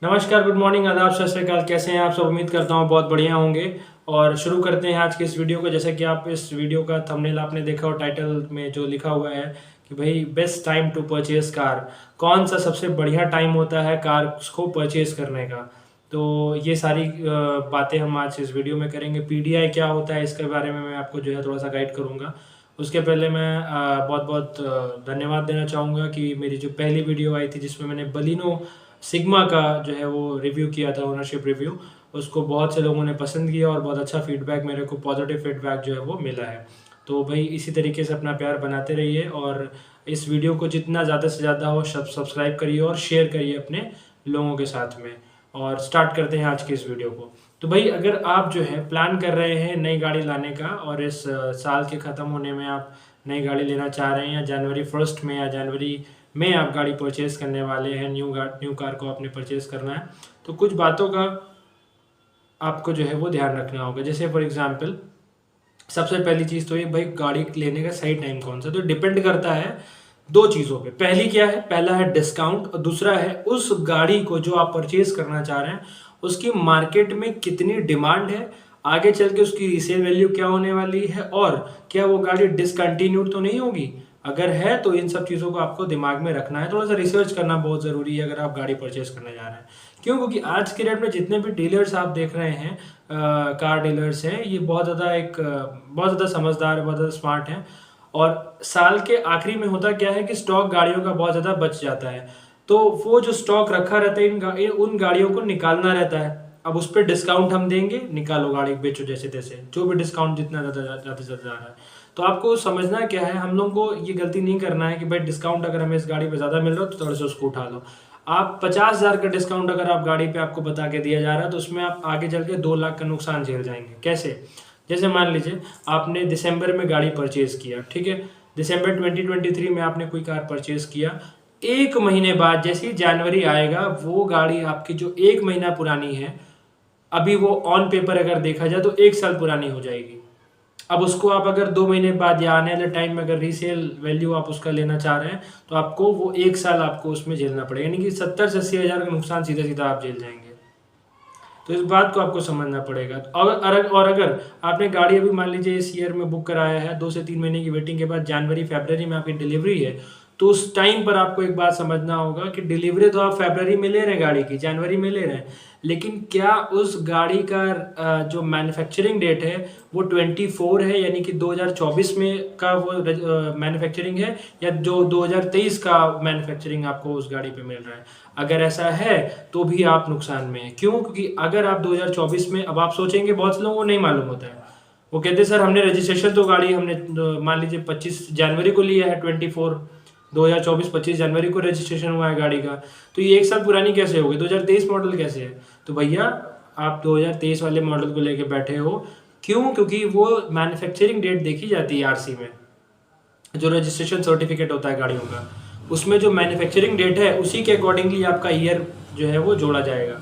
नमस्कार, good morning, आदाब, सत श्री अकाल। कैसे हैं आप सब? उम्मीद करता हूँ बहुत बढ़िया होंगे। और शुरू करते हैं आज के इस वीडियो को। जैसे कि आप इस वीडियो का थंबनेल आपने देखा और टाइटल में जो लिखा हुआ है कि भाई best time to purchase car, कौन सा सबसे बढ़िया टाइम होता है कार को परचेज करने का। तो ये सारी बातें हम आज इस वीडियो में करेंगे। पीडीआई क्या होता है इसके बारे में मैं आपको जो है थोड़ा सा गाइड करूँगा। उसके पहले मैं बहुत बहुत धन्यवाद देना चाहूँगा कि मेरी जो पहली वीडियो आई थी जिसमें मैंने बलिनो सिग्मा का जो है वो रिव्यू किया था, ओनरशिप रिव्यू, उसको बहुत से लोगों ने पसंद किया और बहुत अच्छा फीडबैक, मेरे को पॉजिटिव फीडबैक जो है वो मिला है। तो भाई इसी तरीके से अपना प्यार बनाते रहिए और इस वीडियो को जितना ज़्यादा से ज़्यादा हो सब्सक्राइब करिए और शेयर करिए अपने लोगों के साथ में। और स्टार्ट करते हैं आज की इस वीडियो को। तो भाई अगर आप जो है प्लान कर रहे हैं नई गाड़ी लाने का और इस साल के ख़त्म होने में आप नई गाड़ी लेना चाह रहे हैं या जनवरी 1 में या जनवरी में आप गाड़ी परचेज़ करने वाले हैं, न्यू कार को आपने परचेज़ करना है, तो कुछ बातों का आपको जो है वो ध्यान रखना होगा। जैसे फॉर एग्जांपल सबसे पहली चीज़ तो ये भाई गाड़ी लेने का सही टाइम कौन सा, तो डिपेंड करता है दो चीज़ों पे। पहली क्या है, पहला है डिस्काउंट और दूसरा है उस गाड़ी को जो आप परचेज करना चाह रहे हैं उसकी मार्केट में कितनी डिमांड है, आगे चल के उसकी रीसेल वैल्यू क्या होने वाली है और क्या वो गाड़ी डिसकंटिन्यूड तो नहीं होगी। अगर है तो इन सब चीज़ों को आपको दिमाग में रखना है, थोड़ा सा रिसर्च करना बहुत ज़रूरी है अगर आप गाड़ी परचेज करने जा रहे हैं। क्यों? क्योंकि आज के डेट में जितने भी डीलर्स आप देख रहे हैं, कार डीलर्स हैं, ये बहुत ज़्यादा समझदार है, बहुत ज़्यादा स्मार्ट हैं। और साल के आखिरी में होता क्या है कि स्टॉक गाड़ियों का बहुत ज़्यादा बच जाता है, तो वो जो स्टॉक रखा रहता है उन गाड़ियों को निकालना रहता है। अब उस पर डिस्काउंट हम देंगे, निकालो गाड़ी बेचो जैसे तैसे, जो भी डिस्काउंट जितना ज़्यादा से ज़्यादा जा रहा है। तो आपको समझना क्या है, हम लोग को ये गलती नहीं करना है कि भाई डिस्काउंट अगर हमें इस गाड़ी पे ज़्यादा मिल रहा है तो थोड़ा सा उसको उठा लो। आप 50,000 का डिस्काउंट अगर आप गाड़ी पे आपको बता के दिया जा रहा है तो उसमें आप आगे चल के 2 लाख का नुकसान झेल जाएंगे। कैसे? जैसे मान लीजिए आपने दिसंबर में गाड़ी परचेज किया, ठीक है, दिसंबर 2023 में आपने कोई कार परचेज किया। एक महीने बाद जैसे ही जनवरी आएगा वो गाड़ी आपकी जो एक महीना पुरानी है, अभी वो ऑन पेपर अगर देखा जाए तो 1 साल पुरानी हो जाएगी। अब उसको आप अगर 2 महीने बाद या आने वाले टाइम में अगर रीसेल वैल्यू आप उसका लेना चाह रहे हैं तो आपको वो 1 साल आपको उसमें झेलना पड़ेगा, यानी कि 70 से 80 हज़ार का नुकसान सीधा सीधा आप झेल जाएंगे। तो इस बात को आपको समझना पड़ेगा। और अगर आपने गाड़ी अभी मान लीजिए इस ईयर में बुक कराया है, 2 से 3 महीने की वेटिंग के बाद जनवरी फरवरी में आपकी डिलीवरी है, तो उस टाइम पर आपको एक बात समझना होगा कि डिलीवरी तो आप फरवरी में ले रहे हैं, गाड़ी की जनवरी में ले रहे हैं, लेकिन क्या उस गाड़ी का जो मैन्युफैक्चरिंग डेट है वो 24 है, यानी कि 2024 में का वो मैन्युफैक्चरिंग है, या जो 2023 का मैन्युफैक्चरिंग आपको उस गाड़ी पे मिल रहा है। अगर ऐसा है तो भी आप नुकसान में हैं। क्यों? क्योंकि अगर आप 2024 में, अब आप सोचेंगे बहुत से लोगों को नहीं मालूम होता है, वो कहते हैं सर हमने रजिस्ट्रेशन तो गाड़ी हमने मान लीजिए 25 जनवरी को लिया है, 2024 25 जनवरी को रजिस्ट्रेशन हुआ है गाड़ी का, तो ये 1 साल पुरानी कैसे हो गई? 2023 मॉडल कैसे है? तो भैया आप 2023 वाले मॉडल को लेके बैठे हो। क्यों? क्योंकि वो मैन्युफैक्चरिंग डेट देखी जाती है आरसी में, जो रजिस्ट्रेशन सर्टिफिकेट होता है गाड़ियों का, उसमें जो मैन्युफैक्चरिंग डेट है उसी के अकॉर्डिंगली आपका ईयर जो है वो जोड़ा जाएगा।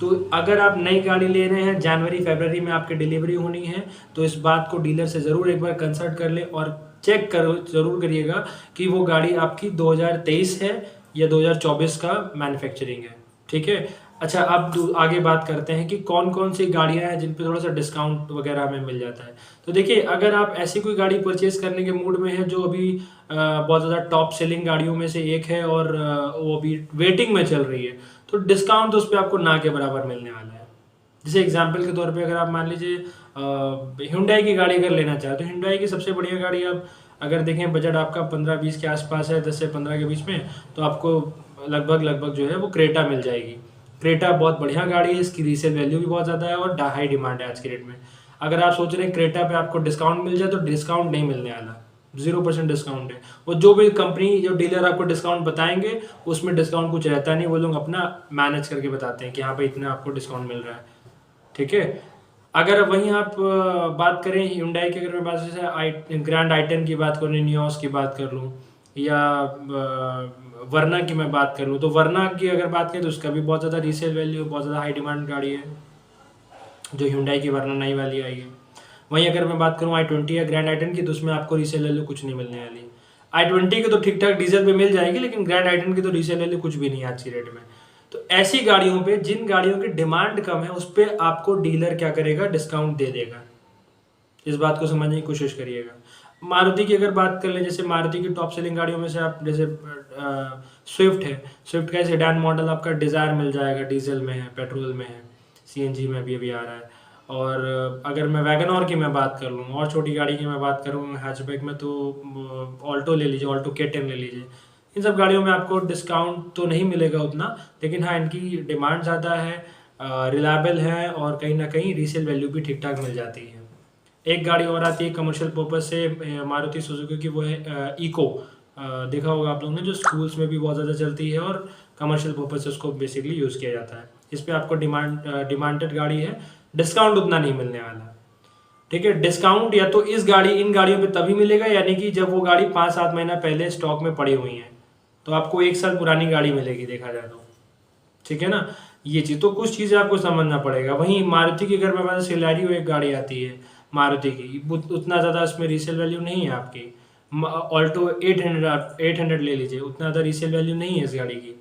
तो अगर आप नई गाड़ी ले रहे हैं, जनवरी फरवरी में आपकी डिलीवरी होनी है, तो इस बात को डीलर से ज़रूर एक बार कंसल्ट कर ले और चेक करो ज़रूर करिएगा कि वो गाड़ी आपकी 2023 है या 2024 का मैन्युफैक्चरिंग है। ठीक है। अच्छा, अब आगे बात करते हैं कि कौन कौन सी गाड़ियां हैं जिन पे थोड़ा सा डिस्काउंट वगैरह हमें मिल जाता है। तो देखिए, अगर आप ऐसी कोई गाड़ी परचेज करने के मूड में है जो अभी बहुत ज़्यादा टॉप सेलिंग गाड़ियों में से एक है और वो अभी वेटिंग में चल रही है, तो डिस्काउंट तो उस पर आपको ना के बराबर मिलने वाला है। जैसे एग्जाम्पल के तौर पे अगर आप मान लीजिए Hyundai की गाड़ी अगर लेना चाहें तो Hyundai की सबसे बढ़िया गाड़ी आप अगर देखें, बजट आपका 15-20 के आसपास है, 10 से 15 के बीच में, तो आपको लगभग जो है वो क्रेटा मिल जाएगी। क्रेटा बहुत बढ़िया गाड़ी है, इसकी रीसेल वैल्यू भी बहुत ज़्यादा है और हाई डिमांड है आज के डेट में। अगर आप सोच रहे हैं क्रेटा पे आपको डिस्काउंट मिल जाए, तो डिस्काउंट नहीं मिलने वाला, 0% डिस्काउंट है। और जो भी कंपनी, जो डीलर आपको डिस्काउंट बताएंगे उसमें डिस्काउंट कुछ रहता नहीं, वो लोग अपना मैनेज करके बताते हैं कि हाँ भाई इतना आपको डिस्काउंट मिल रहा है। ठीक है। अगर वहीं आप बात करें Hyundai की, अगर मैं बात जैसे ग्रैंड आई10 की बात करूँ, नियोस की बात कर लूँ, या वरना की मैं बात कर लूँ, तो वरना की अगर बात करें तो उसका भी बहुत ज़्यादा रीसेल वैल्यू, बहुत ज़्यादा हाई डिमांड गाड़ी है जो Hyundai की वरना नई वाली आई है। वहीं अगर मैं बात करूँ i20 या ग्रैंड आई10 की, तो उसमें आपको रीसेल वैल्यू कुछ नहीं मिलने वाली। i20 की तो ठीक ठाक डीजल पे मिल जाएगी, लेकिन ग्रैंड आई10 की तो रीसेल वैल्यू कुछ भी नहीं है आज की रेट में। तो ऐसी गाड़ियों पे, जिन गाड़ियों की डिमांड कम है, उस पे आपको डीलर क्या करेगा, डिस्काउंट दे देगा। इस बात को समझने की कोशिश करिएगा। मारुति की अगर बात कर लें, जैसे मारुति की टॉप सेलिंग गाड़ियों में से आप जैसे स्विफ्ट है, स्विफ्ट का सेडान मॉडल आपका डिज़ायर मिल जाएगा, डीजल में है, पेट्रोल में है, सीएनजी में भी अभी आ रहा है। और अगर मैं वैगनआर की मैं बात कर लूँ और छोटी गाड़ी की मैं बात करूँ हैचबैक में, तो ऑल्टो ले लीजिए, ऑल्टो K10 ले लीजिए। इन सब गाड़ियों में आपको डिस्काउंट तो नहीं मिलेगा उतना, लेकिन हाँ इनकी डिमांड ज़्यादा है, रिलायबल है और कहीं ना कहीं रीसेल वैल्यू भी ठीक ठाक मिल जाती है। एक गाड़ी और आती है कमर्शियल पर्पज से मारुति सुजुकी की, वो है इको। देखा होगा आप लोगों ने, जो स्कूल्स में भी बहुत ज़्यादा चलती है और कमर्शियल पर्पज से उसको बेसिकली यूज़ किया जाता है। इस पर आपको डिमांडेड गाड़ी है, डिस्काउंट उतना नहीं मिलने वाला। ठीक है, डिस्काउंट या तो इन गाड़ियों पे तभी मिलेगा, यानी कि जब वो गाड़ी 5-7 महीना पहले स्टॉक में पड़ी हुई है, तो आपको 1 साल पुरानी गाड़ी मिलेगी देखा जाए तो। ठीक है ना, ये चीज़ तो कुछ चीज़ें आपको समझना पड़ेगा। वहीं मारुति की अगर मैं बात, सिलेरियो एक गाड़ी आती है मारुति की, उतना ज़्यादा इसमें रीसेल वैल्यू नहीं है आपकी। ऑल्टो 800 ले लीजिए, उतना ज़्यादा रीसेल वैल्यू नहीं है इस गाड़ी की।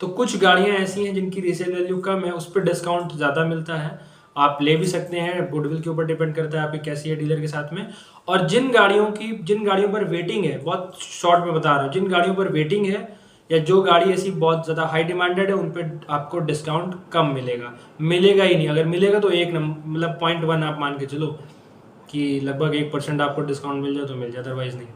तो कुछ गाड़ियां ऐसी हैं जिनकी रीसेल वैल्यू कम है, उस पर डिस्काउंट ज़्यादा मिलता है, आप ले भी सकते हैं। गुडविल के ऊपर डिपेंड करता है आपकी कैसी है डीलर के साथ में। और जिन गाड़ियों पर वेटिंग है, बहुत शॉर्ट में बता रहा हूँ, जिन गाड़ियों पर वेटिंग है या जो गाड़ी ऐसी बहुत ज़्यादा हाई डिमांडेड है, उन पर आपको डिस्काउंट कम मिलेगा ही नहीं। अगर मिलेगा तो एक मतलब 0.1 आप मान के चलो कि लगभग 1% आपको डिस्काउंट मिल जाए तो मिल जाए, अदरवाइज नहीं।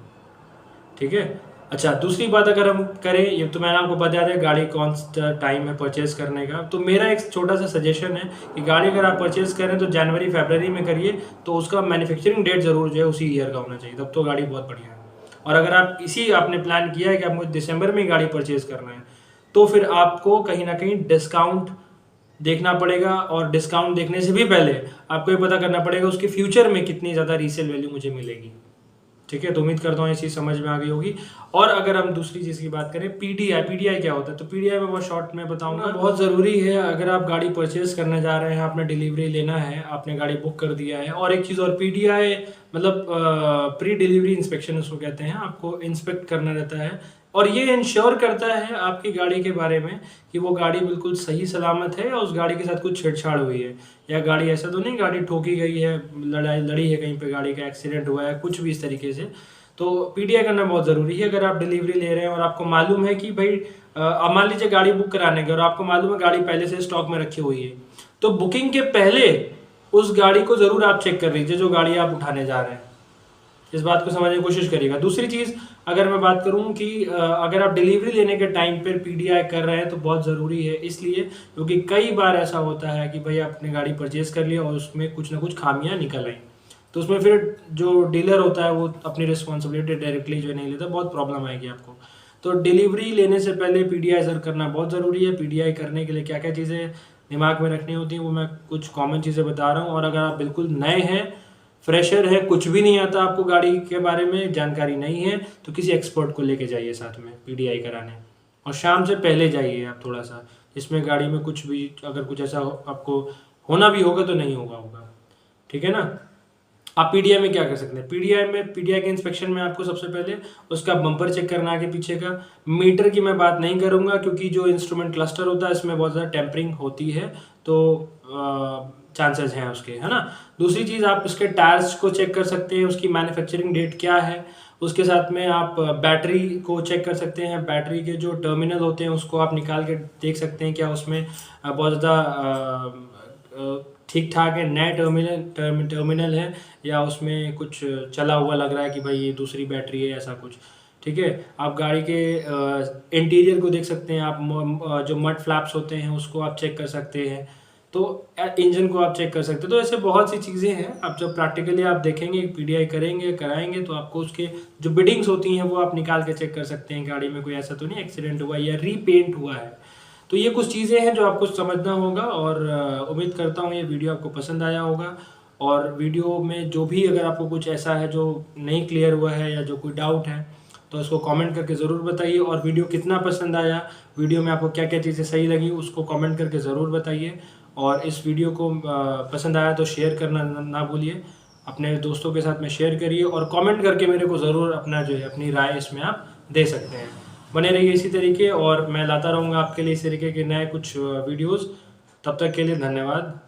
ठीक है, अच्छा दूसरी बात अगर हम करें, ये तो मैंने आपको बता दिया गाड़ी कौन सा टाइम है परचेज करने का, तो मेरा एक छोटा सा सजेशन है कि गाड़ी अगर आप परचेज करें तो जनवरी फरवरी में करिए, तो उसका मैन्युफैक्चरिंग डेट जरूर जो है उसी ईयर का होना चाहिए, तब तो गाड़ी बहुत बढ़िया है। और अगर आप आपने प्लान किया है कि आपको दिसंबर में गाड़ी परचेज करना है, तो फिर आपको कहीं ना कहीं डिस्काउंट देखना पड़ेगा, और डिस्काउंट देखने से भी पहले आपको ये पता करना पड़ेगा उसके फ्यूचर में कितनी ज़्यादा रीसेल वैल्यू मुझे मिलेगी। ठीक है, तो उम्मीद करता हूँ ये चीज़ समझ में आ गई होगी। और अगर हम दूसरी चीज़ की बात करें, पीडीआई क्या होता है, तो पीडीआई में बहुत शॉर्ट में बताऊंगा, बहुत ज़रूरी है। अगर आप गाड़ी परचेज करने जा रहे हैं, आपने डिलीवरी लेना है, आपने गाड़ी बुक कर दिया है, और एक चीज़ और, पीडीआई मतलब प्री डिलीवरी इंस्पेक्शन उसको कहते हैं, आपको इंस्पेक्ट करना रहता है, और ये इंश्योर करता है आपकी गाड़ी के बारे में कि वो गाड़ी बिल्कुल सही सलामत है, या उस गाड़ी के साथ कुछ छेड़छाड़ हुई है, या गाड़ी ऐसा तो नहीं गाड़ी ठोकी गई है, लड़ी है कहीं पे, गाड़ी का एक्सीडेंट हुआ है, कुछ भी इस तरीके से। तो पीडीआई करना बहुत ज़रूरी है। अगर आप डिलीवरी ले रहे हैं और आपको मालूम है कि भाई मान लीजिए गाड़ी बुक कराने के और आपको मालूम है गाड़ी पहले से स्टॉक में रखी हुई है, तो बुकिंग के पहले उस गाड़ी को ज़रूर आप चेक कर लीजिए जो गाड़ी आप उठाने जा रहे हैं। इस बात को समझने की कोशिश करिएगा। दूसरी चीज़ अगर मैं बात करूं कि अगर आप डिलीवरी लेने के टाइम पर पीडीआई कर रहे हैं तो बहुत ज़रूरी है, इसलिए क्योंकि कई बार ऐसा होता है कि भाई आपने गाड़ी परचेज कर लिया और उसमें कुछ ना कुछ खामियां निकल आई, तो उसमें फिर जो डीलर होता है वो अपनी रिस्पॉन्सिबिलिटी डायरेक्टली जो नहीं लेता, बहुत प्रॉब्लम आएगी आपको। तो डिलीवरी लेने से पहले पीडीआई सर करना बहुत ज़रूरी है। पीडीआई करने के लिए क्या क्या चीज़ें दिमाग में रखनी होती हैं, वो मैं कुछ कॉमन चीज़ें बता रहा हूँ। और अगर आप बिल्कुल नए हैं, फ्रेशर है, कुछ भी नहीं आता आपको, गाड़ी के बारे में जानकारी नहीं है, तो किसी एक्सपर्ट को लेके जाइए साथ में पीडीआई कराने, और शाम से पहले जाइए आप थोड़ा सा, इसमें गाड़ी में कुछ भी अगर कुछ ऐसा आपको होना भी होगा तो नहीं होगा। ठीक है ना। आप पीडीआई में क्या कर सकते हैं, पीडीआई के इंस्पेक्शन में आपको सबसे पहले उसका बम्पर चेक करना है, आगे पीछे का। मीटर की मैं बात नहीं करूंगा क्योंकि जो इंस्ट्रूमेंट क्लस्टर होता है इसमें बहुत ज़्यादा टेम्परिंग होती है, तो चांसेस हैं उसके, है ना। दूसरी चीज़ आप इसके टायर्स को चेक कर सकते हैं, उसकी मैन्युफैक्चरिंग डेट क्या है। उसके साथ में आप बैटरी को चेक कर सकते हैं, बैटरी के जो टर्मिनल होते हैं उसको आप निकाल के देख सकते हैं क्या उसमें बहुत ज़्यादा ठीक ठाक है, नए टर्मिनल है, या उसमें कुछ चला हुआ लग रहा है कि भाई ये दूसरी बैटरी है, ऐसा कुछ। ठीक है, आप गाड़ी के इंटीरियर को देख सकते हैं, आप जो मड फ्लैप्स होते हैं उसको आप चेक कर सकते हैं, तो इंजन को आप चेक कर सकते हैं। तो ऐसे बहुत सी चीज़ें हैं, आप जब प्रैक्टिकली आप देखेंगे, पीडीआई कराएंगे तो आपको उसके जो बिडिंग्स होती हैं वो आप निकाल के चेक कर सकते हैं, गाड़ी में कोई ऐसा तो नहीं एक्सीडेंट हुआ या रीपेंट हुआ है। तो ये कुछ चीज़ें हैं जो आपको समझना होगा, और उम्मीद करता हूँ ये वीडियो आपको पसंद आया होगा। और वीडियो में जो भी अगर आपको कुछ ऐसा है जो नहीं क्लियर हुआ है या जो कोई डाउट है तो उसको कमेंट करके ज़रूर बताइए। और वीडियो कितना पसंद आया, वीडियो में आपको क्या क्या चीज़ें सही लगी, उसको कमेंट करके ज़रूर बताइए। और इस वीडियो को पसंद आया तो शेयर करना ना भूलिए, अपने दोस्तों के साथ में शेयर करिए, और कमेंट करके मेरे को ज़रूर अपना जो है अपनी राय इसमें आप दे सकते हैं। बने रहिए इसी तरीके, और मैं लाता रहूँगा आपके लिए इस तरीके के नए कुछ वीडियोज़। तब तक के लिए धन्यवाद।